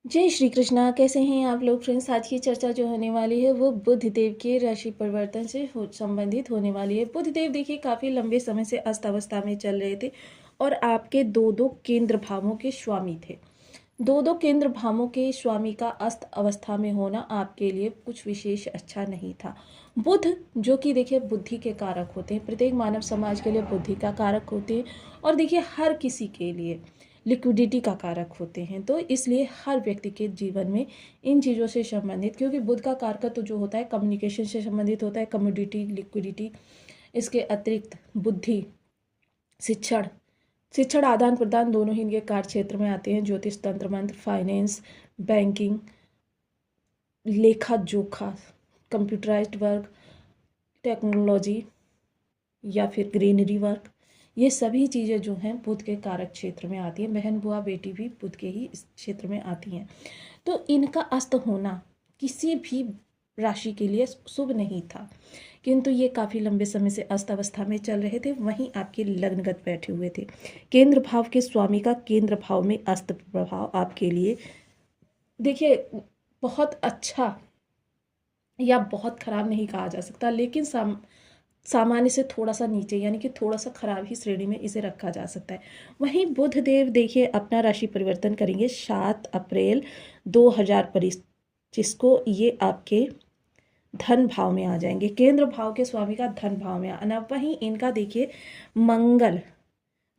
जय श्री कृष्णा। कैसे हैं आप लोग फ्रेंड्स। आज की चर्चा जो होने वाली है वो बुध देव के राशि परिवर्तन से संबंधित होने वाली है। बुध देव देखिए काफ़ी लंबे समय से अस्त अवस्था में चल रहे थे और आपके दो दो केंद्र भावों के स्वामी थे। दो दो केंद्र भावों के स्वामी का अस्त अवस्था में होना आपके लिए कुछ विशेष अच्छा नहीं था। बुध जो कि देखिए बुद्धि के कारक होते हैं, प्रत्येक मानव समाज के लिए बुद्धि का कारक होते हैं और देखिए हर किसी के लिए लिक्विडिटी का कारक होते हैं। तो इसलिए हर व्यक्ति के जीवन में इन चीज़ों से संबंधित, क्योंकि बुध का कारक तो जो होता है कम्युनिकेशन से संबंधित होता है, कम्योडिटी, लिक्विडिटी, इसके अतिरिक्त बुद्धि, शिक्षण शिक्षण आदान प्रदान दोनों ही इनके कार्य क्षेत्र में आते हैं। ज्योतिष, तंत्र मंत्र, फाइनेंस, बैंकिंग, लेखा जोखा, कंप्यूटराइज्ड वर्क, टेक्नोलॉजी या फिर ग्रीनरी वर्क, ये सभी चीज़ें जो हैं बुध के कारक क्षेत्र में आती हैं। बहन बुआ बेटी भी बुध के ही इस क्षेत्र में आती हैं। तो इनका अस्त होना किसी भी राशि के लिए शुभ नहीं था, किंतु ये काफ़ी लंबे समय से अस्त अवस्था में चल रहे थे। वहीं आपके लग्नगत बैठे हुए थे। केंद्र भाव के स्वामी का केंद्र भाव में अस्त प्रभाव आपके लिए देखिए बहुत अच्छा या बहुत खराब नहीं कहा जा सकता, लेकिन सामान्य से थोड़ा सा नीचे यानी कि थोड़ा सा खराब ही श्रेणी में इसे रखा जा सकता है। वहीं बुध देव देखिए अपना राशि परिवर्तन करेंगे 7 अप्रैल 2025 को। ये आपके धन भाव में आ जाएंगे। केंद्र भाव के स्वामी का धन भाव में आना। वहीं इनका देखिए मंगल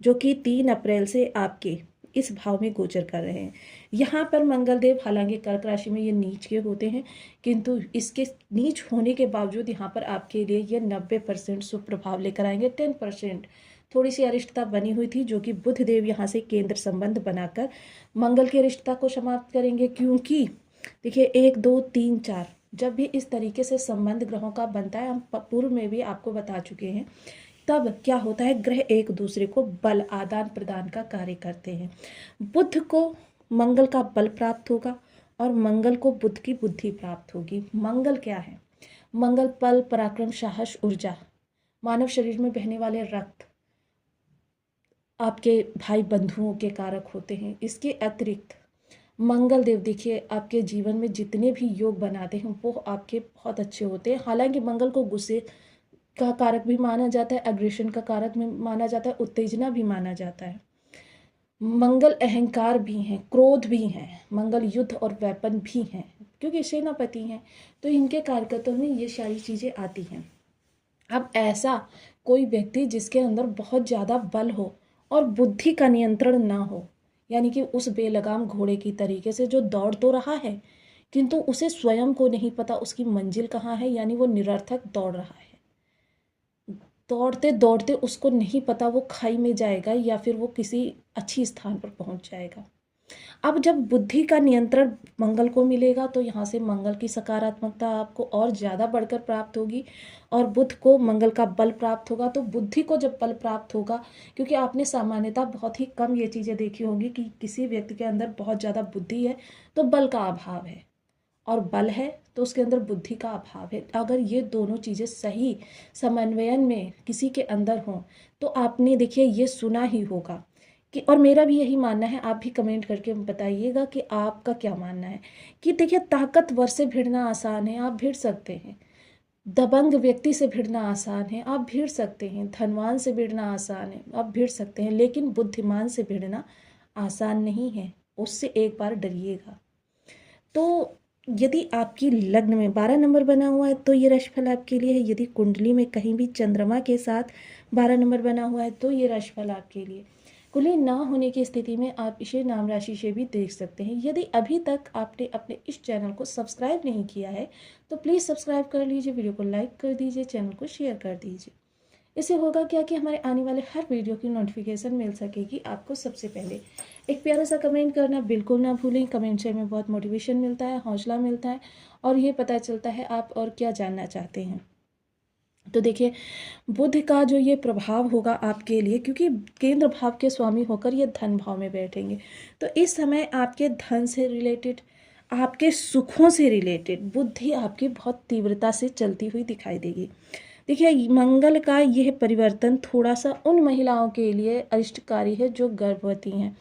जो कि 3 अप्रैल से आपके इस भाव में गोचर कर रहे हैं। यहाँ पर मंगल देव हालांकि कर्क राशि में ये नीच के होते हैं, किंतु इसके नीच होने के बावजूद यहाँ पर आपके लिए ये 90% शुभ प्रभाव लेकर आएंगे। 10% थोड़ी सी अरिष्टता बनी हुई थी, जो कि बुध देव यहाँ से केंद्र संबंध बनाकर मंगल की अरिष्टता को समाप्त करेंगे। क्योंकि देखिए 1 2 3 4 जब भी इस तरीके से संबंध ग्रहों का बनता है, हम पूर्व में भी आपको बता चुके हैं, तब क्या होता है ग्रह एक दूसरे को बल आदान प्रदान का कार्य करते हैं। बुध को मंगल का बल प्राप्त होगा और मंगल को बुध की बुद्धि प्राप्त होगी। मंगल क्या है? मंगल बल, पराक्रम, साहस, ऊर्जा, मानव शरीर में बहने वाले रक्त, आपके भाई बंधुओं के कारक होते हैं। इसके अतिरिक्त मंगल देव देखिए आपके जीवन में जितने भी योग बनाते हैं वो आपके बहुत अच्छे होते हैं। हालांकि मंगल को गुस्से का कारक भी माना जाता है, अग्रेशन का कारक भी माना जाता है, उत्तेजना भी माना जाता है। मंगल अहंकार भी हैं, क्रोध भी हैं, मंगल युद्ध और वेपन भी हैं, क्योंकि सेनापति हैं। तो इनके कारकत्व में ये सारी चीज़ें आती हैं। अब ऐसा कोई व्यक्ति जिसके अंदर बहुत ज़्यादा बल हो और बुद्धि का नियंत्रण ना हो, यानी कि उस बेलगाम घोड़े की तरीके से जो दौड़ तो रहा है किंतु उसे स्वयं को नहीं पता उसकी मंजिल कहाँ है, यानी वो निरर्थक दौड़ रहा है। दौड़ते दौड़ते उसको नहीं पता वो खाई में जाएगा या फिर वो किसी अच्छी स्थान पर पहुंच जाएगा। अब जब बुद्धि का नियंत्रण मंगल को मिलेगा तो यहाँ से मंगल की सकारात्मकता आपको और ज़्यादा बढ़कर प्राप्त होगी और बुध को मंगल का बल प्राप्त होगा। तो बुद्धि को जब बल प्राप्त होगा, क्योंकि आपने सामान्यतः बहुत ही कम ये चीज़ें देखी होंगी कि किसी व्यक्ति के अंदर बहुत ज़्यादा बुद्धि है तो बल का अभाव है, और बल है तो उसके अंदर बुद्धि का अभाव है। अगर ये दोनों चीज़ें सही समन्वयन में किसी के अंदर हों तो आपने देखिए ये सुना ही होगा कि, और मेरा भी यही मानना है, आप भी कमेंट करके बताइएगा कि आपका क्या मानना है, कि देखिए ताकतवर से भिड़ना आसान है, आप भिड़ सकते हैं। दबंग व्यक्ति से भिड़ना आसान है, आप भिड़ सकते हैं। धनवान से भिड़ना आसान है, आप भिड़ सकते हैं। लेकिन बुद्धिमान से भिड़ना आसान नहीं है, उससे एक बार डरिएगा। तो यदि आपकी लग्न में 12 नंबर बना हुआ है तो ये राशिफल आपके लिए है। यदि कुंडली में कहीं भी चंद्रमा के साथ 12 नंबर बना हुआ है तो ये राशिफल आपके लिए। कुंडली ना होने की स्थिति में आप इसे नाम राशि से भी देख सकते हैं। यदि अभी तक आपने अपने इस चैनल को सब्सक्राइब नहीं किया है तो प्लीज़ सब्सक्राइब कर लीजिए, वीडियो को लाइक कर दीजिए, चैनल को शेयर कर दीजिए। इससे होगा क्या कि हमारे आने वाले हर वीडियो की नोटिफिकेशन मिल सकेगी आपको सबसे पहले। एक प्यारा सा कमेंट करना बिल्कुल ना भूलें। कमेंट से हमें बहुत मोटिवेशन मिलता है, हौसला मिलता है और ये पता चलता है आप और क्या जानना चाहते हैं। तो देखिए बुध का जो ये प्रभाव होगा आपके लिए, क्योंकि केंद्र भाव के स्वामी होकर ये धन भाव में बैठेंगे, तो इस समय आपके धन से रिलेटेड, आपके सुखों से रिलेटेड बुद्धि आपकी बहुत तीव्रता से चलती हुई दिखाई देगी। देखिए मंगल का यह परिवर्तन थोड़ा सा उन महिलाओं के लिए अरिष्टकारी है जो गर्भवती हैं।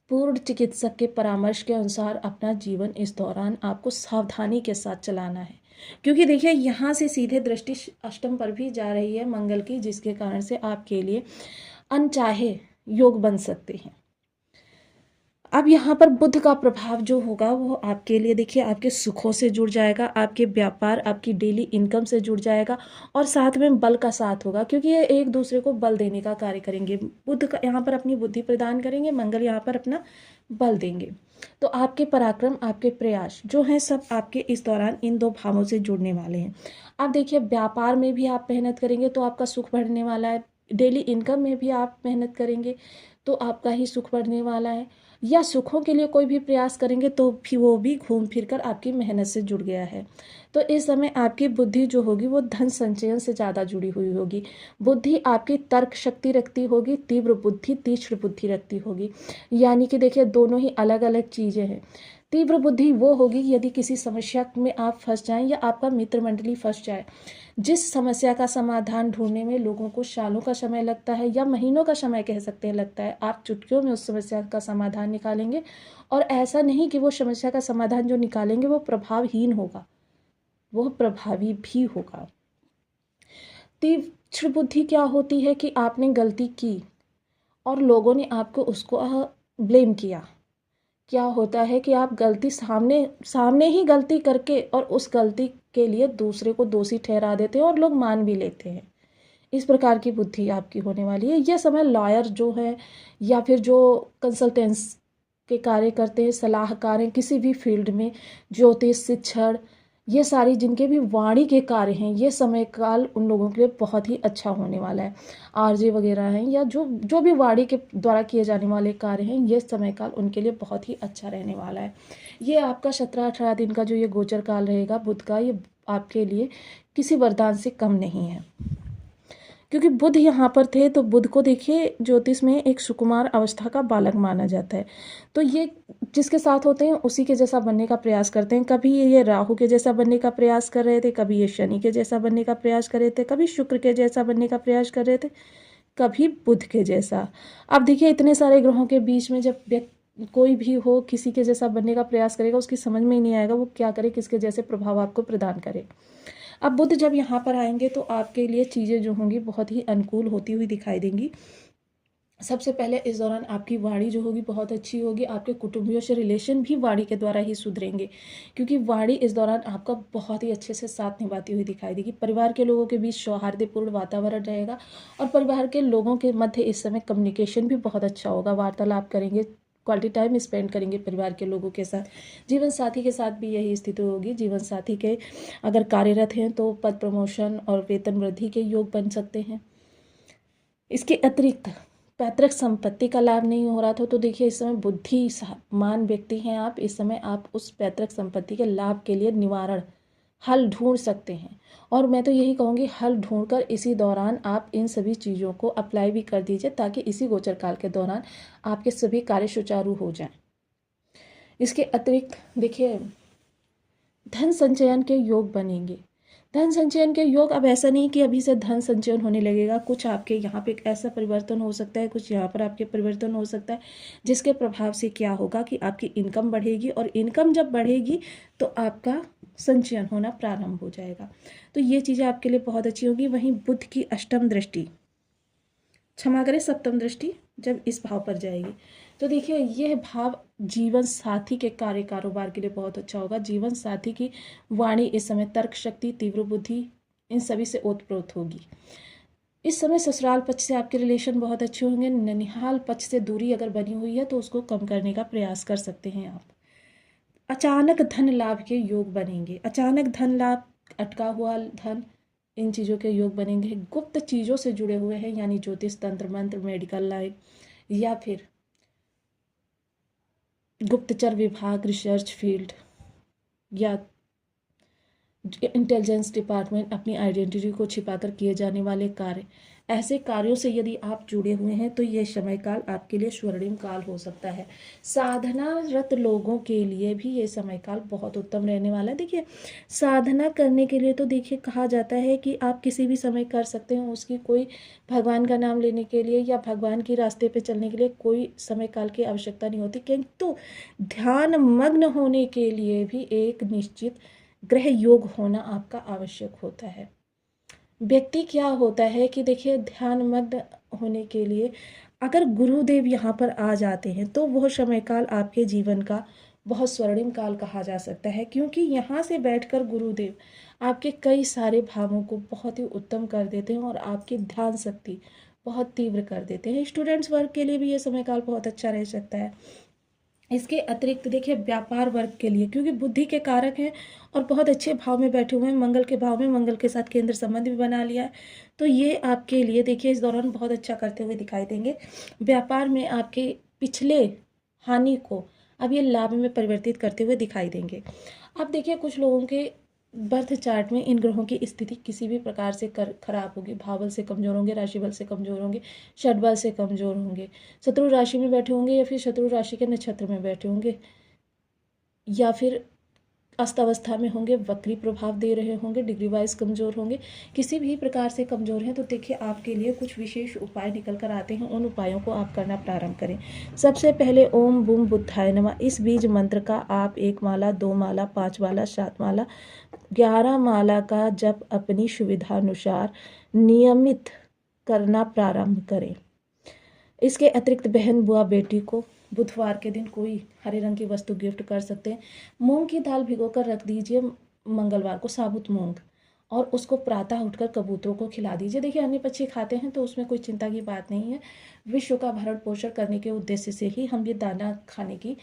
पूर्ण चिकित्सक के परामर्श के अनुसार अपना जीवन इस दौरान आपको सावधानी के साथ चलाना है, क्योंकि देखिए यहाँ से सीधे दृष्टि अष्टम पर भी जा रही है मंगल की, जिसके कारण से आपके लिए अनचाहे योग बन सकते हैं। अब यहाँ पर बुध का प्रभाव जो होगा वो आपके लिए देखिए आपके सुखों से जुड़ जाएगा, आपके व्यापार, आपकी डेली इनकम से जुड़ जाएगा, और साथ में बल का साथ होगा, क्योंकि ये एक दूसरे को बल देने का कार्य करेंगे। बुध का यहाँ पर अपनी बुद्धि प्रदान करेंगे, मंगल यहाँ पर अपना बल देंगे। तो आपके पराक्रम, आपके प्रयास जो हैं सब आपके इस दौरान इन दो भावों से जुड़ने वाले हैं। आप देखिए व्यापार में भी आप मेहनत करेंगे तो आपका सुख बढ़ने वाला है, डेली इनकम में भी आप मेहनत करेंगे तो आपका ही सुख बढ़ने वाला है, या सुखों के लिए कोई भी प्रयास करेंगे तो भी वो भी घूम फिर कर आपकी मेहनत से जुड़ गया है। तो इस समय आपकी बुद्धि जो होगी वो धन संचयन से ज़्यादा जुड़ी हुई होगी। बुद्धि आपकी तर्क शक्ति रखती होगी, तीव्र बुद्धि तीक्ष्ण बुद्धि रखती होगी। यानी कि देखिए दोनों ही अलग अलग चीज़ें हैं। तीव्र बुद्धि वो होगी यदि किसी समस्या में आप फंस जाएं या आपका मित्र मंडली फंस जाए, जिस समस्या का समाधान ढूंढने में लोगों को सालों का समय लगता है या महीनों का समय कह सकते हैं लगता है, आप चुटकियों में उस समस्या का समाधान निकालेंगे। और ऐसा नहीं कि वो समस्या का समाधान जो निकालेंगे वो प्रभावहीन होगा, वो प्रभावी भी होगा। तीक्ष्ण बुद्धि क्या होती है कि आपने गलती की और लोगों ने आपको उसको ब्लेम किया। क्या होता है कि आप गलती सामने सामने ही गलती करके और उस गलती के लिए दूसरे को दोषी ठहरा देते हैं और लोग मान भी लेते हैं। इस प्रकार की बुद्धि आपकी होने वाली है। यह समय लॉयर जो है या फिर जो कंसल्टेंस के कार्य करते हैं, सलाहकार हैं किसी भी फील्ड में, ज्योतिष, शिक्षण, ये सारी जिनके भी वाणी के कार्य हैं, ये समय काल उन लोगों के लिए बहुत ही अच्छा होने वाला है। आरजे वगैरह हैं या जो जो भी वाणी के द्वारा किए जाने वाले कार्य हैं, ये समय काल उनके लिए बहुत ही अच्छा रहने वाला है। ये आपका 17-18 दिन का जो ये गोचर काल रहेगा बुध का, ये आपके लिए किसी वरदान से कम नहीं है, क्योंकि बुध यहाँ पर थे। तो बुध को देखिए ज्योतिष में एक सुकुमार अवस्था का बालक माना जाता है। तो ये जिसके साथ होते हैं उसी के जैसा बनने का प्रयास करते हैं। कभी ये राहु के जैसा बनने का प्रयास कर रहे थे, कभी ये शनि के जैसा बनने का प्रयास कर रहे थे, कभी शुक्र के जैसा बनने का प्रयास कर रहे थे, कभी बुध के जैसा। अब देखिए इतने सारे ग्रहों के बीच में जब कोई भी हो किसी के जैसा बनने का प्रयास करेगा, उसकी समझ में ही नहीं आएगा वो क्या करे, किसके जैसे प्रभाव आपको प्रदान करे। अब बुध जब यहाँ पर आएंगे तो आपके लिए चीज़ें जो होंगी बहुत ही अनुकूल होती हुई दिखाई देंगी। सबसे पहले इस दौरान आपकी वाणी जो होगी बहुत अच्छी होगी। आपके कुटुंबियों से रिलेशन भी वाणी के द्वारा ही सुधरेंगे, क्योंकि वाणी इस दौरान आपका बहुत ही अच्छे से साथ निभाती हुई दिखाई देगी। परिवार के लोगों के बीच सौहार्दपूर्ण वातावरण रहेगा और परिवार के लोगों के मध्य इस समय कम्युनिकेशन भी बहुत अच्छा होगा। वार्तालाप करेंगे, क्वालिटी टाइम स्पेंड करेंगे परिवार के लोगों के साथ। जीवन साथी के साथ भी यही स्थिति होगी। जीवन साथी के अगर कार्यरत हैं तो पद प्रमोशन और वेतन वृद्धि के योग बन सकते हैं। इसके अतिरिक्त पैतृक संपत्ति का लाभ नहीं हो रहा था तो देखिए इस समय बुद्धिमान व्यक्ति हैं आप, इस समय आप उस पैतृक संपत्ति के लाभ के लिए निवारण हल ढूंढ सकते हैं। और मैं तो यही कहूँगी हल ढूंढकर इसी दौरान आप इन सभी चीज़ों को अप्लाई भी कर दीजिए, ताकि इसी गोचर काल के दौरान आपके सभी कार्य सुचारू हो जाएं। इसके अतिरिक्त देखिए धन संचयन के योग बनेंगे। धन संचयन के योग, अब ऐसा नहीं कि अभी से धन संचयन होने लगेगा। कुछ आपके यहाँ पे एक ऐसा परिवर्तन हो सकता है, कुछ यहाँ पर आपके परिवर्तन हो सकता है, जिसके प्रभाव से क्या होगा कि आपकी इनकम बढ़ेगी, और इनकम जब बढ़ेगी तो आपका संचयन होना प्रारंभ हो जाएगा। तो ये चीज़ें आपके लिए बहुत अच्छी होगी। वहीं बुध की अष्टम दृष्टि, क्षमा करें सप्तम दृष्टि जब इस भाव पर जाएगी तो देखिए यह भाव जीवन साथी के कार्य कारोबार के लिए बहुत अच्छा होगा। जीवन साथी की वाणी इस समय तर्क शक्ति, तीव्र बुद्धि, इन सभी से ओतप्रोत होगी। इस समय ससुराल पक्ष से आपके रिलेशन बहुत अच्छे होंगे। ननिहाल पक्ष से दूरी अगर बनी हुई है तो उसको कम करने का प्रयास कर सकते हैं आप। अचानक धन लाभ के योग बनेंगे। अचानक धन लाभ, अटका हुआ धन, इन चीज़ों के योग बनेंगे। गुप्त चीज़ों से जुड़े हुए हैं, यानी ज्योतिष, तंत्र मंत्र, मेडिकल लाइन या फिर गुप्तचर विभाग, रिसर्च फील्ड या इंटेलिजेंस डिपार्टमेंट अपनी आइडेंटिटी को छिपाकर किए जाने वाले कार्य, ऐसे कार्यों से यदि आप जुड़े हुए हैं तो ये समय काल आपके लिए स्वर्णिम काल हो सकता है। साधनारत लोगों के लिए भी ये समय काल बहुत उत्तम रहने वाला है। देखिए, साधना करने के लिए तो देखिए कहा जाता है कि आप किसी भी समय कर सकते हैं, उसकी कोई भगवान का नाम लेने के लिए या भगवान के रास्ते पे चलने के लिए कोई समय काल की आवश्यकता नहीं होती, किंतु ध्यान मग्न होने के लिए भी एक निश्चित ग्रह योग होना आपका आवश्यक होता है। व्यक्ति क्या होता है कि देखिए, ध्यान मग्न होने के लिए अगर गुरुदेव यहाँ पर आ जाते हैं तो वह समय काल आपके जीवन का बहुत स्वर्णिम काल कहा जा सकता है, क्योंकि यहाँ से बैठकर गुरुदेव आपके कई सारे भावों को बहुत ही उत्तम कर देते हैं और आपकी ध्यान शक्ति बहुत तीव्र कर देते हैं। स्टूडेंट्स वर्ग के लिए भी ये समय काल बहुत अच्छा रह सकता है। इसके अतिरिक्त देखिए, व्यापार वर्ग के लिए, क्योंकि बुद्धि के कारक हैं और बहुत अच्छे भाव में बैठे हुए हैं, मंगल के भाव में, मंगल के साथ केंद्र संबंध भी बना लिया है, तो ये आपके लिए देखिए इस दौरान बहुत अच्छा करते हुए दिखाई देंगे। व्यापार में आपके पिछले हानि को अब ये लाभ में परिवर्तित करते हुए दिखाई देंगे। अब देखिए, कुछ लोगों के बर्थ चार्ट में इन ग्रहों की स्थिति किसी भी प्रकार से खराब होगी, भावबल से कमजोर होंगे, राशि बल से कमजोर होंगे, षटबल से कमजोर होंगे, शत्रु राशि में बैठे होंगे या फिर शत्रु राशि के नक्षत्र में बैठे होंगे, या फिर अस्तवस्था में होंगे, वक्री प्रभाव दे रहे होंगे, डिग्री वाइज कमजोर होंगे, किसी भी प्रकार से कमजोर हैं, तो देखिए आपके लिए कुछ विशेष उपाय निकल कर आते हैं। उन उपायों को आप करना प्रारंभ करें। सबसे पहले ओम बूम बुद्धाय नमः इस बीज मंत्र का आप 1 माला, 2 माला, 5 माला, 7 माला, 11 माला का जप अपनी सुविधानुसार नियमित करना प्रारंभ करें। इसके अतिरिक्त बहन, बुआ, बेटी को बुधवार के दिन कोई हरे रंग की वस्तु गिफ्ट कर सकते हैं। मूंग की दाल भिगोकर रख दीजिए मंगलवार को, साबुत मूंग, और उसको प्रातः उठकर कबूतरों को खिला दीजिए। देखिए, अन्य पक्षी खाते हैं तो उसमें कोई चिंता की बात नहीं है। विश्व का भरण पोषण करने के उद्देश्य से ही हम ये दाना खाने की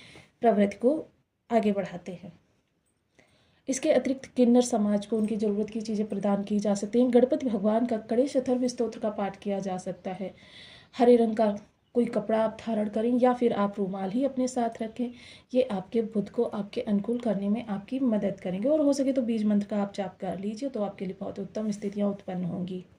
प्रवृत्ति को आगे बढ़ाते हैं। इसके अतिरिक्त किन्नर समाज को उनकी ज़रूरत की चीज़ें प्रदान की जा सकती हैं। गणपति भगवान का गणेश अथर्व स्तोत्र का पाठ किया जा सकता है। हरे रंग का कोई कपड़ा आप धारण करें या फिर आप रुमाल ही अपने साथ रखें। ये आपके बुध को आपके अनुकूल करने में आपकी मदद करेंगे, और हो सके तो बीज मंत्र का आप जाप कर लीजिए तो आपके लिए बहुत उत्तम स्थितियाँ उत्पन्न होंगी।